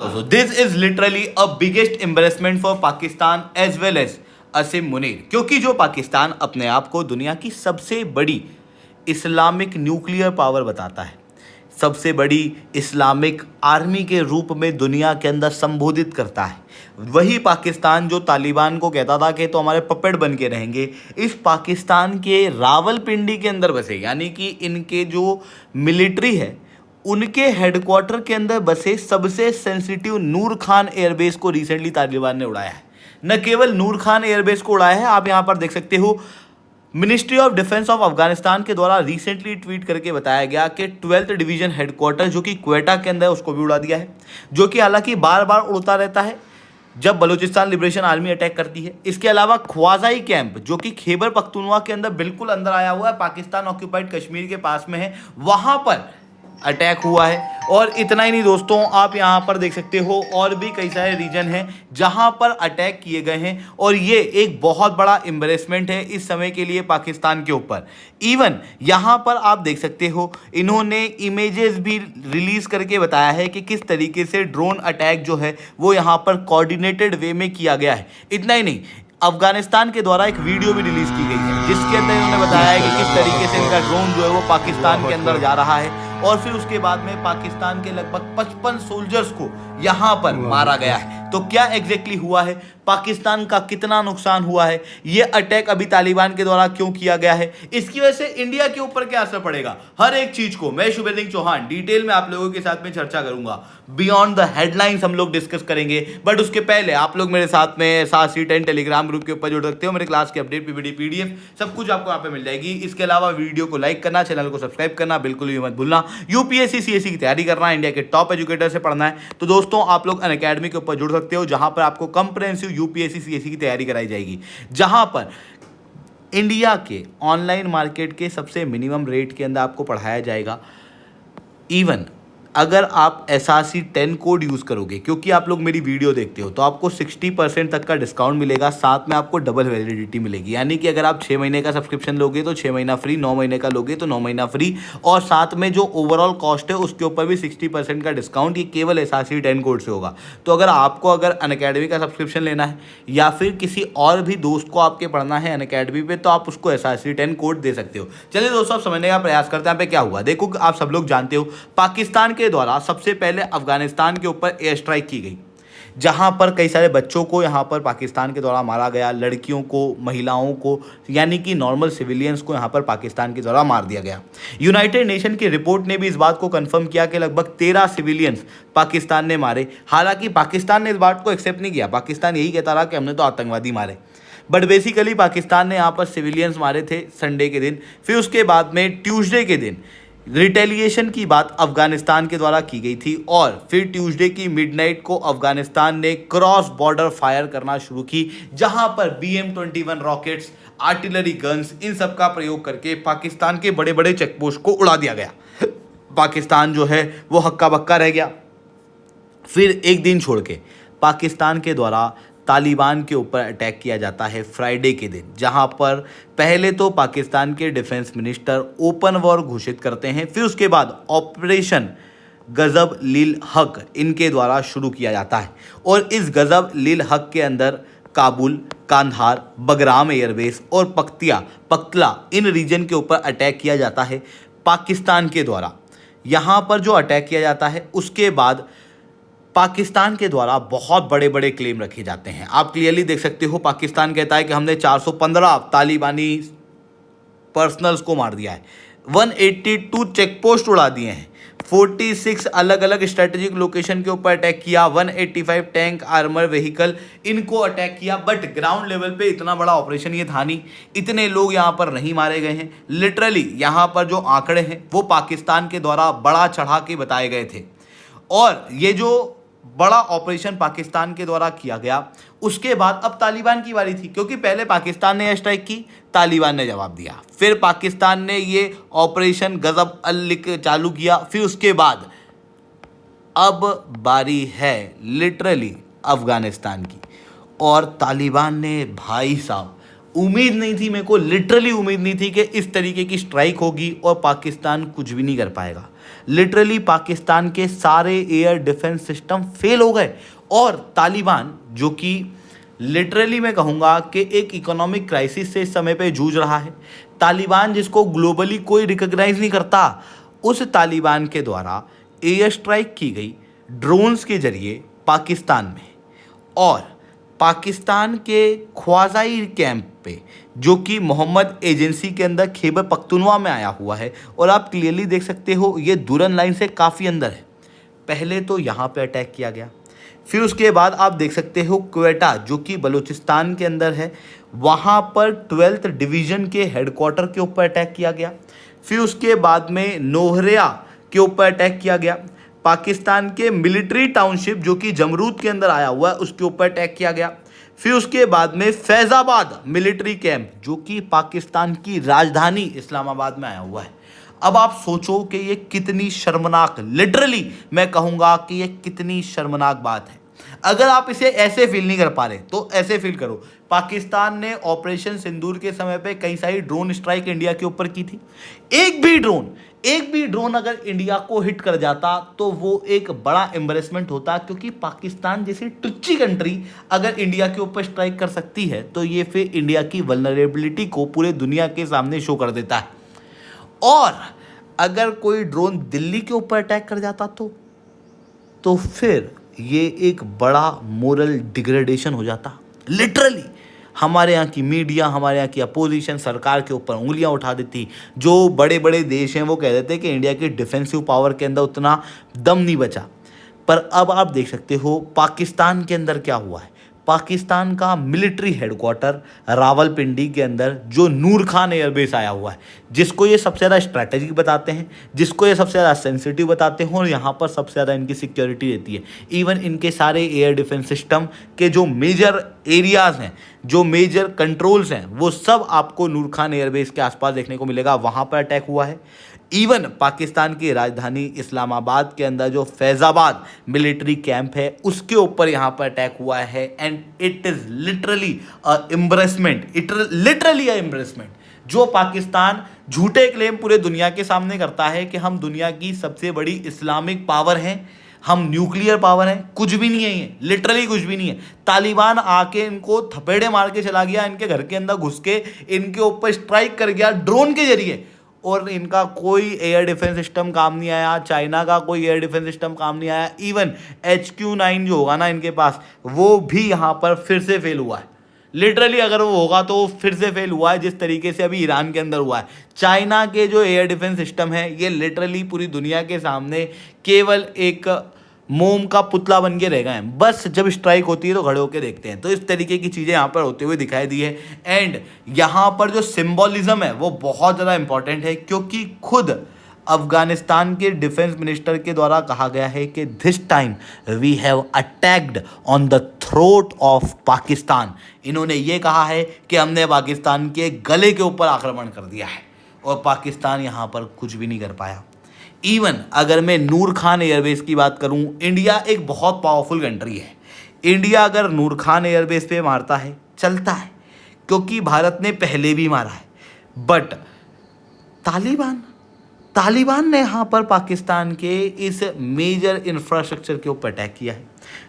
So this is literally a biggest embarrassment for Pakistan as well as असीम मुनीर, क्योंकि जो पाकिस्तान अपने आप को दुनिया की सबसे बड़ी इस्लामिक न्यूक्लियर पावर बताता है, सबसे बड़ी इस्लामिक आर्मी के रूप में दुनिया के अंदर संबोधित करता है, वही पाकिस्तान जो तालिबान को कहता था कि तो हमारे पपेट बन के रहेंगे, इस पाकिस्तान के रावलपिंडी के अंदर बसे, यानी कि इनके जो मिलिट्री है उनके हेडक्वार्टर के अंदर बसे सबसे सेंसिटिव नूर खान एयरबेस को रिसेंटली तालिबान ने उड़ाया है। न केवल नूर खान एयरबेस को उड़ाया है, आप यहां पर देख सकते हो ministry of defence of Afghanistan के द्वारा रिसेंटली ट्वीट करके बताया गया कि 12th डिवीजन हेडक्वार्टर जो कि क्वेटा के अंदर है उसको भी उड़ा दिया है, जो कि हालांकि बार बार उड़ता रहता है जब बलूचिस्तान लिबरेशन आर्मी अटैक करती है। इसके अलावा ख्वाजाई कैंप जो कि खैबर पख्तूनख्वा के अंदर बिल्कुल अंदर आया हुआ है, पाकिस्तान ऑक्यूपाइड कश्मीर के पास में है, वहां पर अटैक हुआ है। और इतना ही नहीं दोस्तों, आप यहाँ पर देख सकते हो और भी कई सारे रीजन हैं जहाँ पर अटैक किए गए हैं, और ये एक बहुत बड़ा एम्बेरसमेंट है इस समय के लिए पाकिस्तान के ऊपर। इवन यहाँ पर आप देख सकते हो इन्होंने इमेजेस भी रिलीज करके बताया है कि किस तरीके से ड्रोन अटैक जो है वो यहाँ पर कोऑर्डिनेटेड वे में किया गया है। इतना ही नहीं, अफगानिस्तान के द्वारा एक वीडियो भी रिलीज की गई है जिसके अंदर इन्होंने बताया है कि किस तरीके से इनका ड्रोन जो है वो पाकिस्तान के अंदर जा रहा है, और फिर उसके बाद में पाकिस्तान के लगभग 55 सोल्जर्स को यहां पर मारा गया है। तो क्या एग्जैक्टली हुआ है, पाकिस्तान का कितना नुकसान हुआ है, ये अटैक अभी तालिबान के द्वारा क्यों किया गया है, इसकी वजह से इंडिया के ऊपर क्या असर पड़ेगा, हर एक चीज को मैं शुभेंदु चौहान डिटेल में आप लोगों के साथ में चर्चा करूंगा। बियॉन्ड द हेडलाइंस हम लोग डिस्कस करेंगे, बट उसके पहले आप लोग मेरे साथ में SARC-10 टेलीग्राम ग्रुप के ऊपर जुड़ सकते हो। मेरे क्लास के अपडेट PPT PDF सब कुछ आपको यहाँ पे मिल जाएगी। इसके अलावा वीडियो को लाइक करना, चैनल को सब्सक्राइब करना बिल्कुल भी मत भूलना। UPSC CSE की तैयारी करना है, इंडिया के टॉप एजुकेटर से पढ़ना है, तो दोस्तों आप लोग अनअकैडमी के ऊपर जुड़ सकते हो, जहां पर आपको कंप्रिहेंसिव UPSC CSE की तैयारी कराई जाएगी, जहां पर इंडिया के ऑनलाइन मार्केट के सबसे मिनिमम रेट के अंदर आपको पढ़ाया जाएगा। इवन अगर आप SARC-10 कोड यूज़ करोगे, क्योंकि आप लोग मेरी वीडियो देखते हो, तो आपको 60% तक का डिस्काउंट मिलेगा, साथ में आपको डबल वैलिडिटी मिलेगी। यानी कि अगर आप 6 महीने का सब्सक्रिप्शन लोगे तो 6 महीना फ्री, 9 महीने का लोगे तो 9 महीना फ्री, और साथ में जो ओवरऑल कॉस्ट है उसके ऊपर भी 60% का डिस्काउंट, ये केवल SARC-10 कोड से होगा। तो अगर अनअकैडमी का सब्सक्रिप्शन लेना है या फिर किसी और भी दोस्त को आपके पढ़ना है अनअकैडमी पे, तो आप उसको SARC-10 कोड दे सकते हो। चलिए दोस्तों, आप समझने का प्रयास करते हैं यहाँ पे क्या हुआ। देखो, आप सब लोग जानते हो पाकिस्तान के द्वारा सबसे पहले अफगानिस्तान के ऊपर एयर स्ट्राइक की गई, जहां पर कई सारे बच्चों को यहां पर पाकिस्तान के द्वारा मारा गया, लड़कियों को, महिलाओं को, यानी कि नॉर्मल सिविलियंस को यहां पर पाकिस्तान के द्वारा मार दिया गया। यूनाइटेड नेशन की रिपोर्ट ने भी इस बात को कंफर्म किया कि लगभग 13 सिविलियंस पाकिस्तान ने मारे। हालांकि पाकिस्तान ने इस बात को एक्सेप्ट नहीं किया, पाकिस्तान यही कहता रहा कि हमने तो आतंकवादी मारे, बट बेसिकली पाकिस्तान ने यहाँ पर सिविलियंस मारे थे संडे के दिन। फिर उसके बाद में ट्यूसडे के दिन रिटेलिएशन की बात अफगानिस्तान के द्वारा की गई थी, और फिर ट्यूसडे की मिडनाइट को अफगानिस्तान ने क्रॉस बॉर्डर फायर करना शुरू की, जहां पर BM-21 रॉकेट्स, आर्टिलरी गन्स, इन सब का प्रयोग करके पाकिस्तान के बड़े बड़े चेकपोस्ट को उड़ा दिया गया। पाकिस्तान जो है वो हक्का बक्का रह गया। फिर एक दिन छोड़ के पाकिस्तान के द्वारा तालिबान के ऊपर अटैक किया जाता है फ्राइडे के दिन, जहां पर पहले तो पाकिस्तान के डिफेंस मिनिस्टर ओपन वॉर घोषित करते हैं, फिर उसके बाद ऑपरेशन गजब लिल हक इनके द्वारा शुरू किया जाता है, और इस गजब लिल हक के अंदर काबुल, कांधार, बगराम एयरबेस और पख्तला इन रीजन के ऊपर अटैक किया जाता है पाकिस्तान के द्वारा। यहाँ पर जो अटैक किया जाता है उसके बाद पाकिस्तान के द्वारा बहुत बड़े बड़े क्लेम रखे जाते हैं। आप क्लियरली देख सकते हो, पाकिस्तान कहता है कि हमने 415 तालिबानी पर्सनल्स को मार दिया है, 182 चेकपोस्ट उड़ा दिए हैं, 46 अलग अलग स्ट्रेटेजिक लोकेशन के ऊपर अटैक किया, 185 टैंक आर्मर व्हीकल इनको अटैक किया। बट ग्राउंड लेवल पे इतना बड़ा ऑपरेशन ये था नहीं, इतने लोग यहाँ पर नहीं मारे गए हैं। लिटरली यहाँ पर जो आंकड़े हैं वो पाकिस्तान के द्वारा बड़ा चढ़ा के बताए गए थे, और ये जो बड़ा ऑपरेशन पाकिस्तान के द्वारा किया गया, उसके बाद अब तालिबान की बारी थी, क्योंकि पहले पाकिस्तान ने एयर स्ट्राइक की, तालिबान ने जवाब दिया, फिर पाकिस्तान ने ये ऑपरेशन गजब अल चालू किया, फिर उसके बाद अब बारी है लिटरली अफगानिस्तान की। और तालिबान ने, भाई साहब, उम्मीद नहीं थी मेरे को, लिटरली उम्मीद नहीं थी कि इस तरीके की स्ट्राइक होगी और पाकिस्तान कुछ भी नहीं कर पाएगा। लिटरली पाकिस्तान के सारे एयर डिफेंस सिस्टम फेल हो गए और तालिबान, जो कि लिटरली मैं कहूँगा कि एक इकोनॉमिक क्राइसिस से इस समय पे जूझ रहा है, तालिबान जिसको ग्लोबली कोई रिकॉग्नाइज नहीं करता, उस तालिबान के द्वारा एयर स्ट्राइक की गई ड्रोन्स के जरिए पाकिस्तान में, और पाकिस्तान के ख्वाजाई कैंप पे, जो कि मोहम्मद एजेंसी के अंदर खैबर पख्तूनख्वा में आया हुआ है, और आप क्लियरली देख सकते हो ये दुरन लाइन से काफ़ी अंदर है। पहले तो यहाँ पे अटैक किया गया, फिर उसके बाद आप देख सकते हो क्वेटा, जो कि बलूचिस्तान के अंदर है, वहाँ पर 12th डिवीज़न के हेडक्वार्टर के ऊपर अटैक किया गया। फिर उसके बाद में नोहरिया के ऊपर अटैक किया गया। पाकिस्तान के मिलिट्री टाउनशिप, जो कि जमरूद के अंदर आया हुआ है, उसके ऊपर अटैक किया गया। फिर उसके बाद में फैज़ाबाद मिलिट्री कैंप, जो कि पाकिस्तान की राजधानी इस्लामाबाद में आया हुआ है। अब आप सोचो कि ये कितनी शर्मनाक, लिटरली मैं कहूँगा कि ये कितनी शर्मनाक बात है। अगर आप इसे ऐसे फील नहीं कर पा रहे तो ऐसे फील करो, पाकिस्तान ने ऑपरेशन सिंदूर के समय पे कई सारी ड्रोन स्ट्राइक इंडिया के ऊपर की थी। एक भी ड्रोन अगर इंडिया को हिट कर जाता तो वो एक बड़ा एम्बरेसमेंट होता, क्योंकि पाकिस्तान जैसी टुच्ची कंट्री अगर इंडिया के ऊपर स्ट्राइक कर सकती है तो ये फिर इंडिया की वल्नरेबिलिटी को पूरे दुनिया के सामने शो कर देता है। और अगर कोई ड्रोन दिल्ली के ऊपर अटैक कर जाता तो फिर ये एक बड़ा मोरल डिग्रेडेशन हो जाता। लिटरली हमारे यहाँ की मीडिया, हमारे यहाँ की अपोजिशन सरकार के ऊपर उंगलियां उठा देती। जो बड़े बड़े देश हैं वो कह देते कि इंडिया की डिफेंसिव पावर के अंदर उतना दम नहीं बचा। पर अब आप देख सकते हो पाकिस्तान के अंदर क्या हुआ है। पाकिस्तान का मिलिट्री हेडक्वार्टर रावलपिंडी के अंदर जो नूर खान एयरबेस आया हुआ है, जिसको ये सबसे ज़्यादा स्ट्रैटेजिक बताते हैं, जिसको ये सबसे ज़्यादा सेंसिटिव बताते हैं, और यहाँ पर सबसे ज़्यादा इनकी सिक्योरिटी रहती है। इवन इनके सारे एयर डिफेंस सिस्टम के जो मेजर एरियाज़ हैं, जो मेजर कंट्रोल्स हैं, वो सब आपको नूर खान एयरबेस के आसपास देखने को मिलेगा। वहाँ पर अटैक हुआ है। इवन पाकिस्तान की राजधानी इस्लामाबाद के अंदर जो फैज़ाबाद मिलिट्री कैंप है उसके ऊपर यहाँ पर अटैक हुआ है। And it is literally a embarrassment, literally a embarrassment. जो पाकिस्तान झूठे क्लेम पूरे दुनिया के सामने करता है कि हम दुनिया की सबसे बड़ी इस्लामिक पावर हैं, हम न्यूक्लियर पावर हैं, कुछ भी नहीं है ये, लिटरली कुछ भी नहीं है। तालिबान आके इनको थपेड़े मार के चला गया, इनके घर के अंदर घुस के इनके ऊपर स्ट्राइक कर गया ड्रोन के जरिए, और इनका कोई एयर डिफेंस सिस्टम काम नहीं आया। चाइना का कोई एयर डिफेंस सिस्टम काम नहीं आया। इवन HQ-9 जो होगा ना इनके पास, वो भी यहाँ पर फिर से फेल हुआ है। लिटरली अगर वो होगा तो फिर से फेल हुआ है, जिस तरीके से अभी ईरान के अंदर हुआ है। चाइना के जो एयर डिफेंस सिस्टम है ये लिटरली पूरी दुनिया के सामने केवल एक मोम का पुतला बन के रह गए हैं। बस जब स्ट्राइक होती है तो खड़े होकर देखते हैं। तो इस तरीके की चीज़ें यहाँ पर होते हुए दिखाई दी है। एंड यहाँ पर जो सिंबॉलिज्म है वो बहुत ज़्यादा इंपॉर्टेंट है, क्योंकि खुद अफगानिस्तान के डिफेंस मिनिस्टर के द्वारा कहा गया है कि this time we have attacked on the throat of Pakistan. इन्होंने ये कहा है कि हमने पाकिस्तान के गले के ऊपर आक्रमण कर दिया है, और पाकिस्तान यहाँ पर कुछ भी नहीं कर पाया। इवन अगर मैं नूर खान एयरबेस की बात करूं, इंडिया एक बहुत पावरफुल कंट्री है। इंडिया अगर नूर खान एयरबेस पे मारता है चलता है, क्योंकि भारत ने पहले भी मारा है। बट तालिबान ने यहाँ पर पाकिस्तान के इस मेजर इंफ्रास्ट्रक्चर के ऊपर अटैक किया है।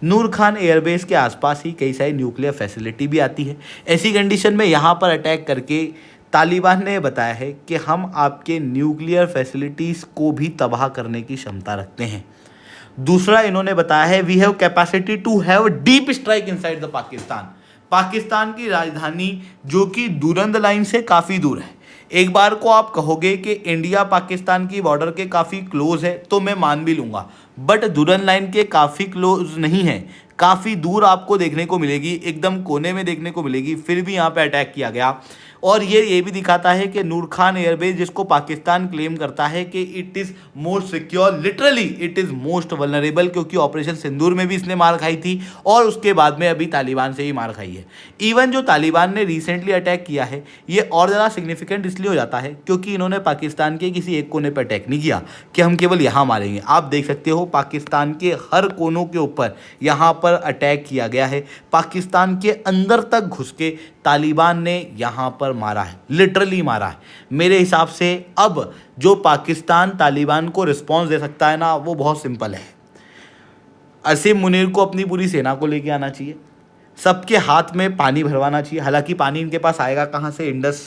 नूर खान एयरबेस के आसपास ही कई सारी न्यूक्लियर फैसिलिटी भी आती है। ऐसी कंडीशन में यहाँ पर अटैक करके तालिबान ने बताया है कि हम आपके न्यूक्लियर फैसिलिटीज़ को भी तबाह करने की क्षमता रखते हैं। दूसरा इन्होंने बताया है we have capacity to have deep strike inside the Pakistan की राजधानी, जो कि दुरंद लाइन से काफ़ी दूर है। एक बार को आप कहोगे कि इंडिया पाकिस्तान की बॉर्डर के काफ़ी क्लोज है तो मैं मान भी लूँगा, बट दुरंद लाइन के काफ़ी क्लोज नहीं है, काफ़ी दूर आपको देखने को मिलेगी, एकदम कोने में देखने को मिलेगी। फिर भी यहाँ पे अटैक किया गया। और ये भी दिखाता है कि नूर खान एयरबेस, जिसको पाकिस्तान क्लेम करता है कि it is most secure, literally it is most vulnerable, क्योंकि ऑपरेशन सिंदूर में भी इसने मार खाई थी और उसके बाद में अभी तालिबान से ही मार खाई है। इवन जो तालिबान ने रिसेंटली अटैक किया है ये और ज़्यादा सिग्निफिकेंट इसलिए हो जाता है क्योंकि इन्होंने पाकिस्तान के किसी एक कोने पर अटैक नहीं किया कि हम केवल यहाँ मारेंगे। आप देख सकते हो पाकिस्तान के हर कोनों के ऊपर यहाँ पर अटैक किया गया है। पाकिस्तान के अंदर तक घुस के तालिबान ने यहाँ पर पर मारा है, लिटरली मारा है। मेरे हिसाब से अब जो पाकिस्तान तालिबान को रिस्पॉन्स दे सकता है ना, वो बहुत सिंपल है। असीम मुनीर को अपनी पूरी सेना को लेके आना चाहिए, सबके हाथ में पानी भरवाना चाहिए। हालांकि पानी इनके पास आएगा कहाँ से, इंडस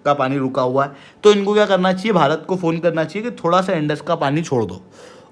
का पानी रुका हुआ है, तो इनको क्या करना चाहिए, भारत को फ़ोन करना चाहिए कि थोड़ा सा इंडस का पानी छोड़ दो,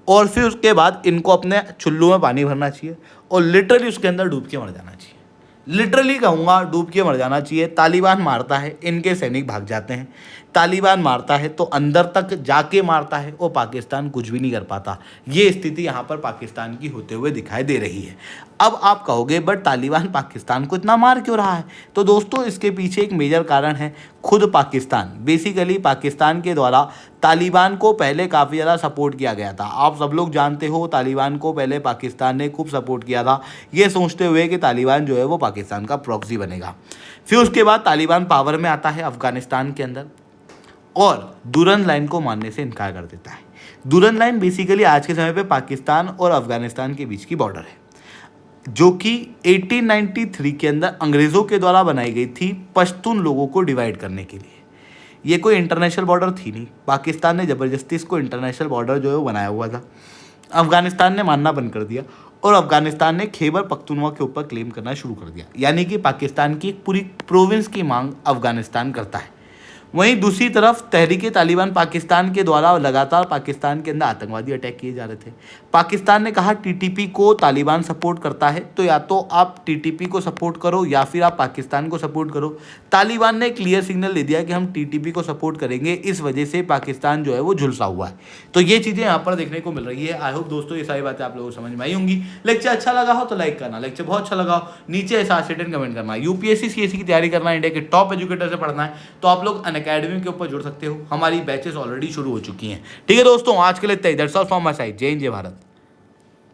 और फिर उसके बाद इनको अपने चुल्लू में पानी भरना चाहिए और लिटरली उसके अंदर डूब के मर जाना चाहिए। लिटरली कहूँगा, डूब के मर जाना चाहिए। तालिबान मारता है, इनके सैनिक भाग जाते हैं। तालिबान मारता है तो अंदर तक जाके मारता है और पाकिस्तान कुछ भी नहीं कर पाता। ये स्थिति यहाँ पर पाकिस्तान की होते हुए दिखाई दे रही है। अब आप कहोगे बट तालिबान पाकिस्तान को इतना मार क्यों रहा है? तो दोस्तों, इसके पीछे एक मेजर कारण है खुद पाकिस्तान। बेसिकली पाकिस्तान के द्वारा तालिबान को पहले काफ़ी ज़्यादा सपोर्ट किया गया था। आप सब लोग जानते हो, तालिबान को पहले पाकिस्तान ने खूब सपोर्ट किया था, ये सोचते हुए कि तालिबान जो है वो पाकिस्तान का प्रॉक्सी बनेगा। फिर उसके बाद तालिबान पावर में आता है अफगानिस्तान के अंदर और दुरंद लाइन को मानने से इनकार कर देता है। दुरंद लाइन बेसिकली आज के समय पे पाकिस्तान और अफगानिस्तान के बीच की बॉर्डर है, जो कि 1893 के अंदर अंग्रेज़ों के द्वारा बनाई गई थी पश्तून लोगों को डिवाइड करने के लिए। ये कोई इंटरनेशनल बॉर्डर थी नहीं, पाकिस्तान ने ज़बरदस्ती इसको इंटरनेशनल बॉर्डर जो है वो बनाया हुआ था। अफगानिस्तान ने मानना बंद कर दिया और अफगानिस्तान ने खैबर पख्तूनख्वा के ऊपर क्लेम करना शुरू कर दिया, यानी कि पाकिस्तान की एक पूरी प्रोविंस की मांग अफगानिस्तान करता है। वहीं दूसरी तरफ तहरीक तालिबान पाकिस्तान के द्वारा लगातार पाकिस्तान के अंदर आतंकवादी अटैक किए जा रहे थे। पाकिस्तान ने कहा टीटीपी को तालिबान सपोर्ट करता है तो या तो आप टीटीपी को सपोर्ट करो या फिर आप पाकिस्तान को सपोर्ट करो। तालिबान ने क्लियर सिग्नल दे दिया कि हम टीटीपी को सपोर्ट करेंगे, इस वजह से पाकिस्तान जो है वो झुलसा हुआ है। तो ये चीज़ें यहाँ पर देखने को मिल रही है। आई होप दोस्तों ये सारी बातें आप लोगों को समझ में आई होंगी। लेक्चर अच्छा लगा हो तो लाइक करना, लेक्चर बहुत अच्छा लगा हो नीचे ऐसा सेटेन कमेंट करना। यूपीएससी सीएससी की तैयारी करना है, इंडिया के टॉप एजुकेटर से पढ़ना है तो आप लोग अनअकैडमी के ऊपर जुड़ सकते हो। हमारी बैचेस ऑलरेडी शुरू हो चुकी हैं। ठीक है दोस्तों, आज के लिए that's all from my side. जय हिंद, जय भारत।